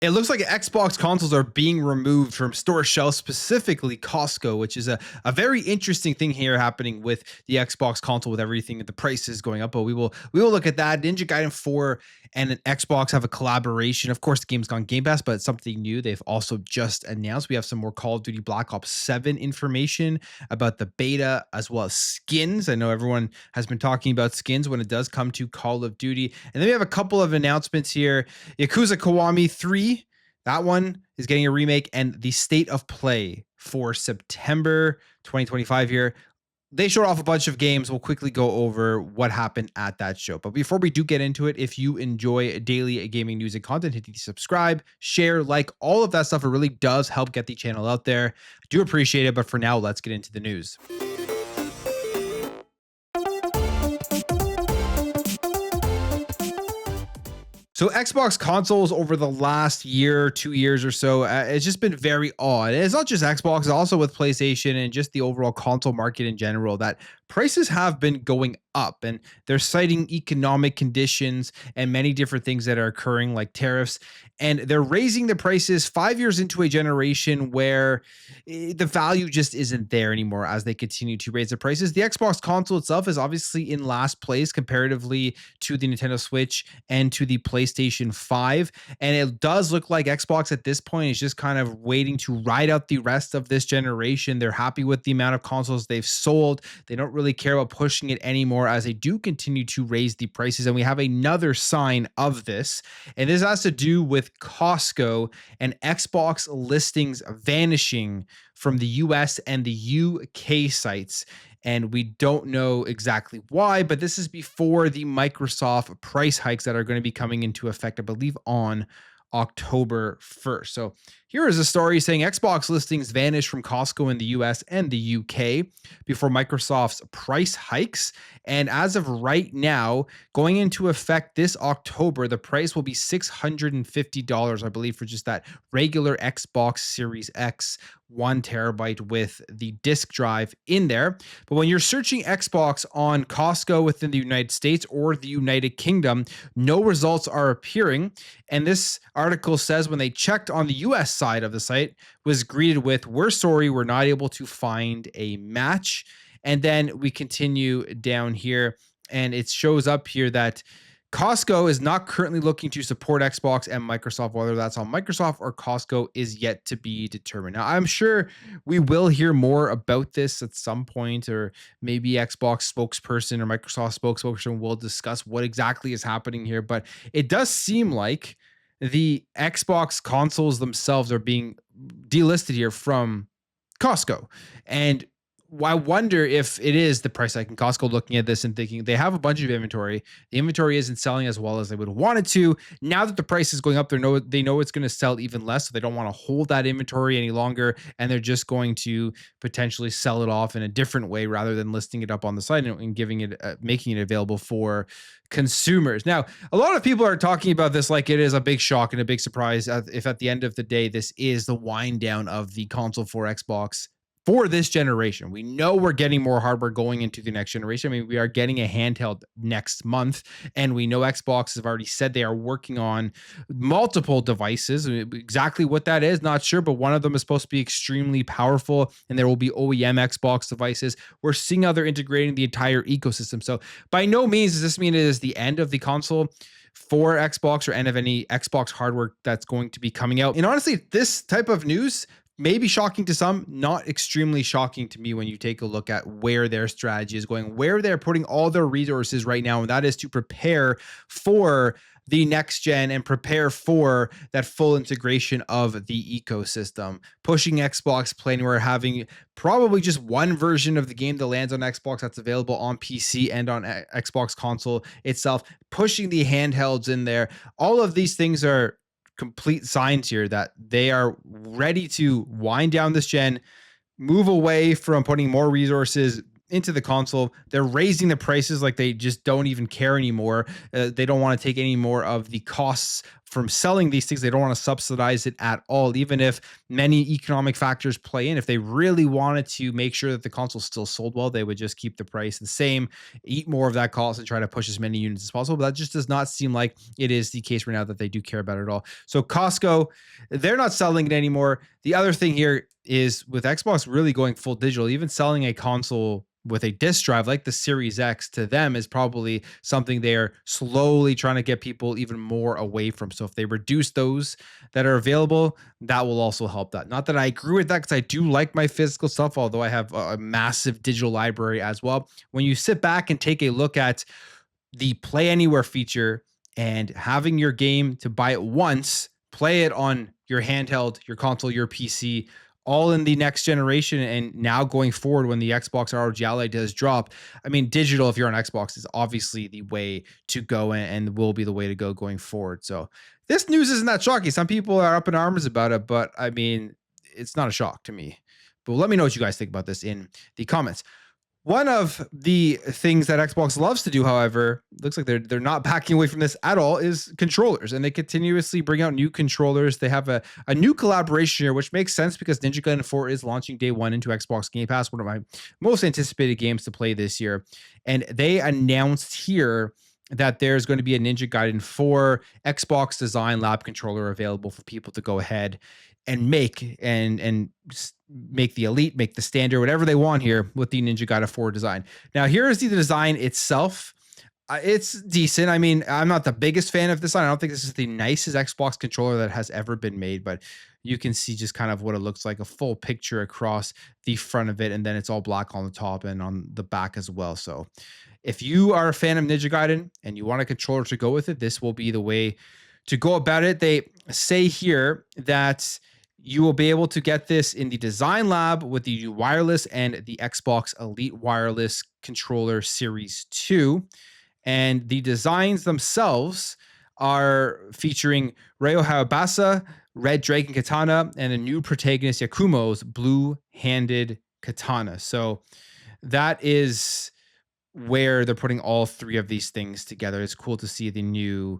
It looks like Xbox consoles are being removed from store shelves, specifically Costco, which is a very interesting thing here happening with the Xbox console, with everything, the prices going up. But we will look at that. Ninja Gaiden 4 and an Xbox have a collaboration. Of course, the game's gone Game Pass, but it's something new. They've also just announced. We have some more Call of Duty Black Ops 7 information about the beta, as well as skins. I know everyone has been talking about skins when it does come to Call of Duty. And then we have a couple of announcements here. Yakuza Kiwami 3, that one is getting a remake, and the state of play for September 2025 here. They showed off a bunch of games. We'll quickly go over what happened at that show. But before we do get into it, if you enjoy daily gaming news and content, hit the subscribe, share, like, all of that stuff. It really does help get the channel out there. I do appreciate it. But for now, let's get into the news. So Xbox consoles over the last year, 2 years or so, it's just been very odd. It's not just Xbox, it's also with PlayStation and just the overall console market in general, that prices have been going up, and they're citing economic conditions and many different things that are occurring, like tariffs, and they're raising the prices 5 years into a generation where the value just isn't there anymore as they continue to raise the prices. The Xbox console itself is obviously in last place comparatively to the Nintendo Switch and to the PlayStation 5, and it does look like Xbox at this point is just kind of waiting to ride out the rest of this generation. They're happy with the amount of consoles they've sold. They don't really care about pushing it anymore, as they do continue to raise the prices. And we have another sign of this, and this has to do with Costco and Xbox listings vanishing from the US and the UK sites. And we don't know exactly why, but this is before the Microsoft price hikes that are going to be coming into effect, I believe, on October 1st. So here is a story saying Xbox listings vanish from Costco in the US and the UK before Microsoft's price hikes. And as of right now, going into effect this October, the price will be $650, I believe, for just that regular Xbox Series X 1 terabyte with the disk drive in there. But when you're searching Xbox on Costco within the United States or the United Kingdom, no results are appearing. And this article says when they checked on the US side of the site, was greeted with, "We're sorry, we're not able to find a match." And then we continue down here, and it shows up here that Costco is not currently looking to support Xbox and Microsoft. Whether that's on Microsoft or Costco is yet to be determined. Now, I'm sure we will hear more about this at some point, or maybe Xbox spokesperson or Microsoft spokesperson will discuss what exactly is happening here. But it does seem like the Xbox consoles themselves are being delisted here from Costco. And I wonder if it is the price hike in Costco looking at this and thinking they have a bunch of inventory. The inventory isn't selling as well as they would want it to. Now that the price is going up, they know it's going to sell even less, so they don't want to hold that inventory any longer, and they're just going to potentially sell it off in a different way rather than listing it up on the site and giving it, making it available for consumers. Now, a lot of people are talking about this like it is a big shock and a big surprise if at the end of the day this is the wind down of the console for Xbox for this generation. We know we're getting more hardware going into the next generation. I mean, we are getting a handheld next month, and we know Xbox have already said they are working on multiple devices. Exactly what that is, not sure, but one of them is supposed to be extremely powerful, and there will be OEM Xbox devices. We're seeing how they're integrating the entire ecosystem. So by no means does this mean it is the end of the console for Xbox or end of any Xbox hardware that's going to be coming out. And honestly, this type of news may be shocking to some, not extremely shocking to me when you take a look at where their strategy is going, where they're putting all their resources right now, and that is to prepare for the next gen and prepare for that full integration of the ecosystem. Pushing Xbox Play Anywhere, having probably just one version of the game that lands on Xbox that's available on PC and on Xbox console itself, pushing the handhelds in there. All of these things are complete signs here that they are ready to wind down this gen, move away from putting more resources into the console. They're raising the prices like they just don't even care anymore. They don't want to take any more of the costs from selling these things. They don't want to subsidize it at all, even if many economic factors play in. If they really wanted to make sure that the console still sold well, they would just keep the price the same, eat more of that cost, and try to push as many units as possible. But that just does not seem like it is the case right now, that they do care about it at all. So Costco, they're not selling it anymore. The other thing here is, with Xbox really going full digital, even selling a console with a disk drive like the Series X to them is probably something they're slowly trying to get people even more away from. So if they reduce those that are available, that will also help that. Not that I agree with that, because I do like my physical stuff, although I have a massive digital library as well. When you sit back and take a look at the Play Anywhere feature and having your game to buy it once, play it on your handheld, your console, your PC, all in the next generation, and now going forward when the Xbox ROG Ally does drop. I mean, digital, if you're on Xbox, is obviously the way to go, and will be the way to go going forward. So this news isn't that shocking. Some people are up in arms about it, but I mean, it's not a shock to me. But let me know what you guys think about this in the comments. One of the things that Xbox loves to do, however, looks like they're not backing away from this at all, is controllers. And they continuously bring out new controllers. They have a new collaboration here, which makes sense because Ninja Gaiden 4 is launching day one into Xbox Game Pass, one of my most anticipated games to play this year. And they announced here that there's going to be a Ninja Gaiden 4 Xbox Design Lab controller available for people to go ahead and make and make the Elite, make the Standard, whatever they want here with the Ninja Gaiden 4 design. Now, here is the design itself. It's decent. I mean, I'm not the biggest fan of this design. I don't think this is the nicest Xbox controller that has ever been made, but you can see just kind of what it looks like, a full picture across the front of it, and then it's all black on the top and on the back as well. So if you are a fan of Ninja Gaiden and you want a controller to go with it, this will be the way to go about it. They say here that you will be able to get this in the Design Lab with the wireless and the Xbox Elite Wireless Controller Series 2. And the designs themselves are featuring Ryo Hayabasa, Red Dragon Katana, and a new protagonist, Yakumo's blue-handed katana. So that is where they're putting all three of these things together. It's cool to see the new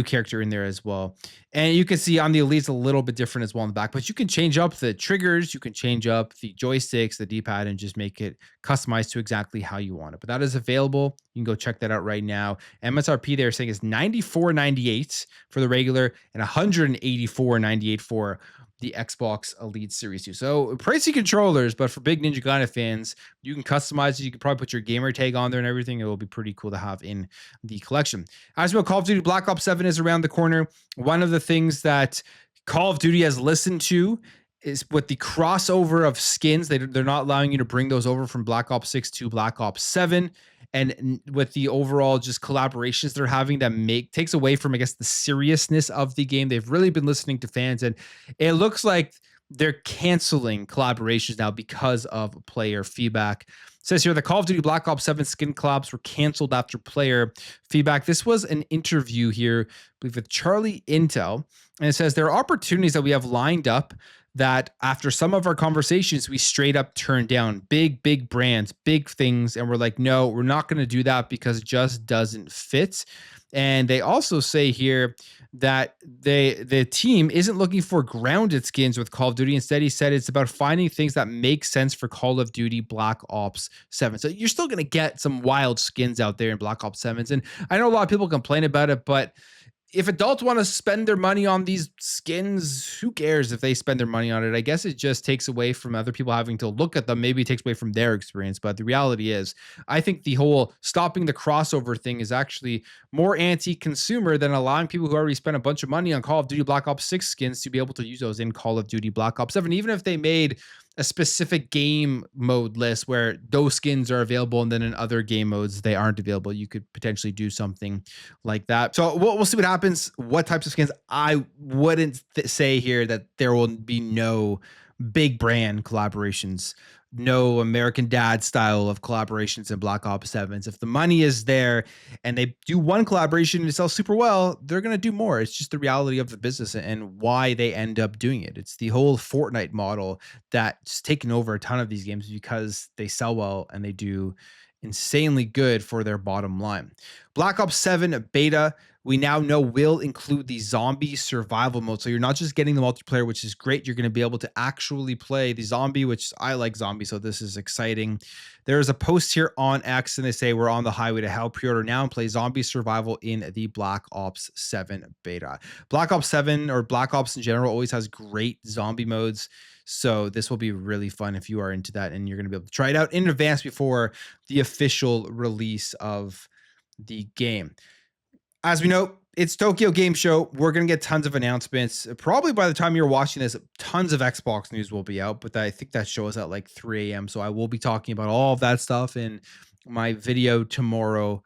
character in there as well. And you can see on the Elite's a little bit different as well in the back, but you can change up the triggers, you can change up the joysticks, the D-pad, and just make it customized to exactly how you want it. But that is available. You can go check that out right now. MSRP they're saying is $94.98 for the regular and $184.98 for the Xbox Elite Series 2. So pricey controllers, but for big Ninja Gaiden fans, you can customize it. You can probably put your gamer tag on there and everything. It will be pretty cool to have in the collection. As well, Call of Duty Black Ops 7 is around the corner. One of the things that Call of Duty has listened to is with the crossover of skins. They're not allowing you to bring those over from Black Ops 6 to Black Ops 7. And with the overall just collaborations they're having that takes away from, I guess, the seriousness of the game. They've really been listening to fans, and it looks like they're canceling collaborations now because of player feedback. It says here the Call of Duty Black Ops 7 skin collabs were canceled after player feedback. This was an interview here, I believe, with Charlie Intel, and it says there are opportunities that we have lined up that after some of our conversations, we straight up turned down big brands, big things. And we're like, no, we're not going to do that because it just doesn't fit. And they also say here that the team isn't looking for grounded skins with Call of Duty. Instead, he said it's about finding things that make sense for Call of Duty Black Ops 7. So you're still going to get some wild skins out there in Black Ops 7s. And I know a lot of people complain about it, but if adults want to spend their money on these skins, who cares if they spend their money on it? I guess it just takes away from other people having to look at them. Maybe it takes away from their experience. But the reality is, I think the whole stopping the crossover thing is actually more anti-consumer than allowing people who already spent a bunch of money on Call of Duty Black Ops 6 skins to be able to use those in Call of Duty Black Ops 7. Even if they made a specific game mode list where those skins are available and then in other game modes they aren't available, you could potentially do something like that. So we'll see what happens, what types of skins. I wouldn't say here that there will be no big brand collaborations, no American Dad style of collaborations in Black Ops 7s. If the money is there and they do one collaboration and it sells super well, they're going to do more. It's just the reality of the business and why they end up doing it. It's the whole Fortnite model that's taken over a ton of these games because they sell well and they do insanely good for their bottom line. Black Ops 7 beta we now know will include the zombie survival mode. So you're not just getting the multiplayer, which is great. You're going to be able to actually play the zombie, which I like zombie. So this is exciting. There is a post here on X and they say we're on the highway to hell. Pre-order now and play zombie survival in the Black Ops 7 beta. Black Ops 7 or Black Ops in general always has great zombie modes. So this will be really fun if you are into that, and you're going to be able to try it out in advance before the official release of the game. As we know, it's Tokyo Game Show. We're going to get tons of announcements. Probably by the time you're watching this, tons of Xbox news will be out, but I think that show is at like 3 a.m. So I will be talking about all of that stuff in my video tomorrow.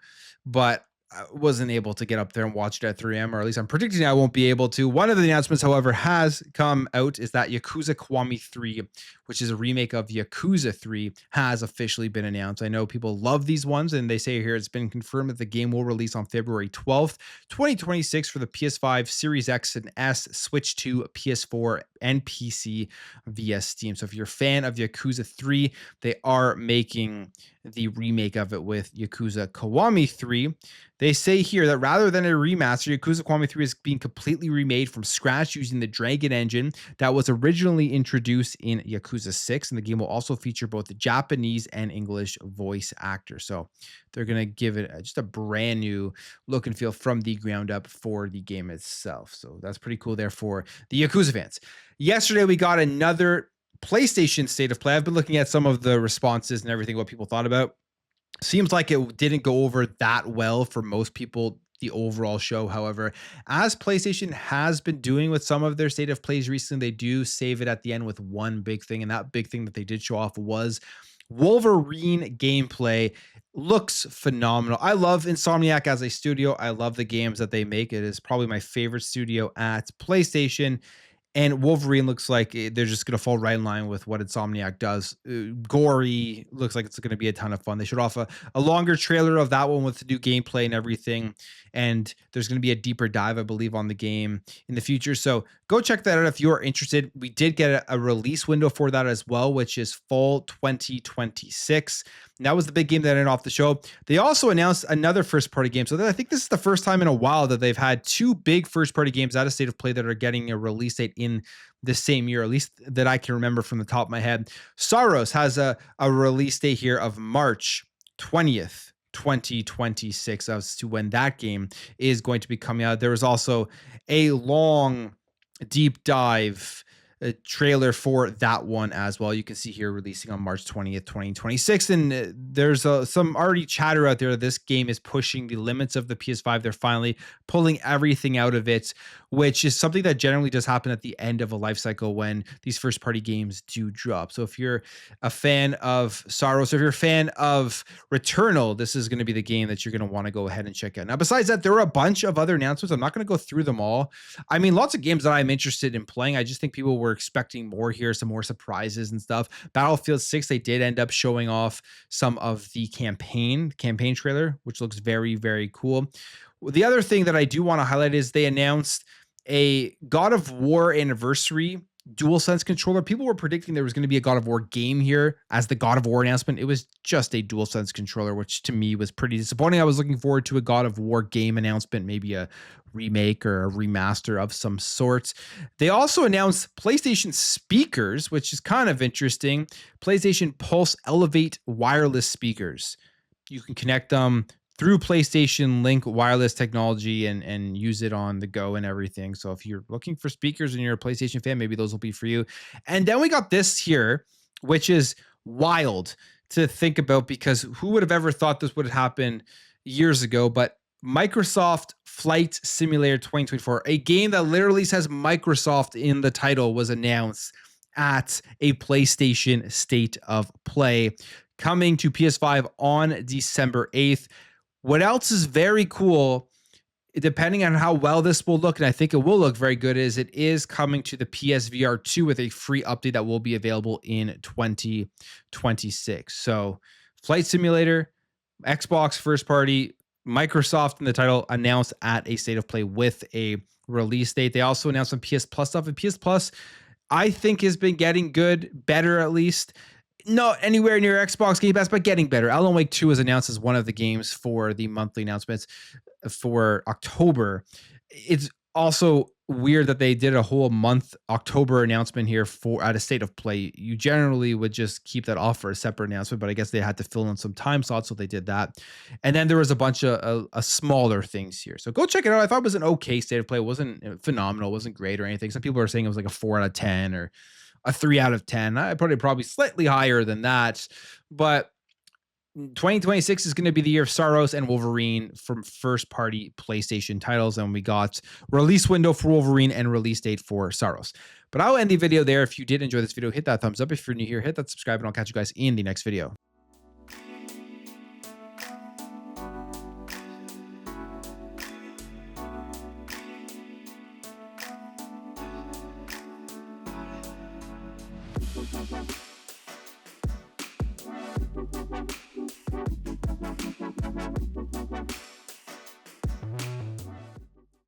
But I wasn't able to get up there and watch it at 3 a.m., or at least I'm predicting I won't be able to. One of the announcements, however, has come out is that Yakuza Kiwami 3, which is a remake of Yakuza 3, has officially been announced. I know people love these ones, and they say here it's been confirmed that the game will release on February 12th, 2026 for the PS5, Series X and S, Switch 2, PS4, and PC via Steam. So if you're a fan of Yakuza 3, they are making the remake of it with Yakuza Kiwami 3. They say here that rather than a remaster, Yakuza Kiwami 3 is being completely remade from scratch using the Dragon engine that was originally introduced in Yakuza 6, and the game will also feature both the Japanese and English voice actors. So they're going to give it just a brand new look and feel from the ground up for the game itself. So that's pretty cool there for the Yakuza fans. Yesterday, we got another PlayStation State of Play. I've been looking at some of the responses and everything, what people thought about. Seems like it didn't go over that well for most people, the overall show. However, as PlayStation has been doing with some of their State of Plays recently, they do save it at the end with one big thing. And that big thing that they did show off was Wolverine gameplay. Looks phenomenal. I love Insomniac as a studio. I love the games that they make. It is probably my favorite studio at PlayStation. And Wolverine looks like they're just going to fall right in line with what Insomniac does. Gory, looks like it's going to be a ton of fun. They showed off a longer trailer of that one with the new gameplay and everything. And there's going to be a deeper dive, I believe, on the game in the future. So go check that out if you're interested. We did get a release window for that as well, which is fall 2026. And that was the big game that ended off the show. They also announced another first-party game. So I think this is the first time in a while that they've had two big first-party games out of State of Play that are getting a release date in the same year, at least that I can remember from the top of my head. Saros has a release date here of March 20th. 2026 as to when that game is going to be coming out. There was also a long deep dive trailer for that one as well. You can see here releasing on March 20th, 2026. And there's some already chatter out there. This game is pushing the limits of the PS5. They're finally pulling everything out of it, which is something that generally does happen at the end of a life cycle when these first party games do drop. So if you're a fan of Saros, if you're a fan of Returnal, this is going to be the game that you're going to want to go ahead and check out. Now, besides that, there were a bunch of other announcements. I'm not going to go through them all. I mean, lots of games that I'm interested in playing. I just think people were expecting more here, some more surprises and stuff. Battlefield 6, they did end up showing off some of the campaign trailer, which looks very, very cool. The other thing that I do want to highlight is they announced a God of War anniversary DualSense controller. People were predicting there was going to be a God of War game here as the God of War announcement. It was just a DualSense controller, which to me was pretty disappointing. I was looking forward to a God of War game announcement, maybe a remake or a remaster of some sorts. They also announced PlayStation speakers, which is kind of interesting. PlayStation Pulse Elevate wireless speakers. You can connect them through PlayStation Link wireless technology and use it on the go and everything. So if you're looking for speakers and you're a PlayStation fan, maybe those will be for you. And then we got this here, which is wild to think about because who would have ever thought this would happen years ago? But Microsoft Flight Simulator 2024, a game that literally says Microsoft in the title, was announced at a PlayStation State of Play, coming to PS5 on December 8th. What else is very cool, depending on how well this will look, and I think it will look very good, is it is coming to the PSVR 2 with a free update that will be available in 2026. So Flight Simulator, Xbox first party, Microsoft in the title, announced at a State of Play with a release date. They also announced some PS Plus stuff, and PS Plus I think has been getting better at least. not anywhere near Xbox Game Pass, but getting better. Alan Wake 2 was announced as one of the games for the monthly announcements for October. It's also weird that they did a whole month October announcement here for at a state of play. You generally would just keep that off for a separate announcement, but I guess they had to fill in some time slots, so they did that. And then there was a bunch of smaller things here. So go check it out. I thought it was an okay state of play. It wasn't phenomenal, wasn't great or anything. Some people are saying it was like a 4 out of 10 or a 3 out of 10. I probably slightly higher than that, but 2026 is going to be the year of Saros and Wolverine from first party PlayStation titles. And we got release window for Wolverine and release date for Saros. But I'll end the video there. If you did enjoy this video, hit that thumbs up. If you're new here, hit that subscribe, and I'll catch you guys in the next video.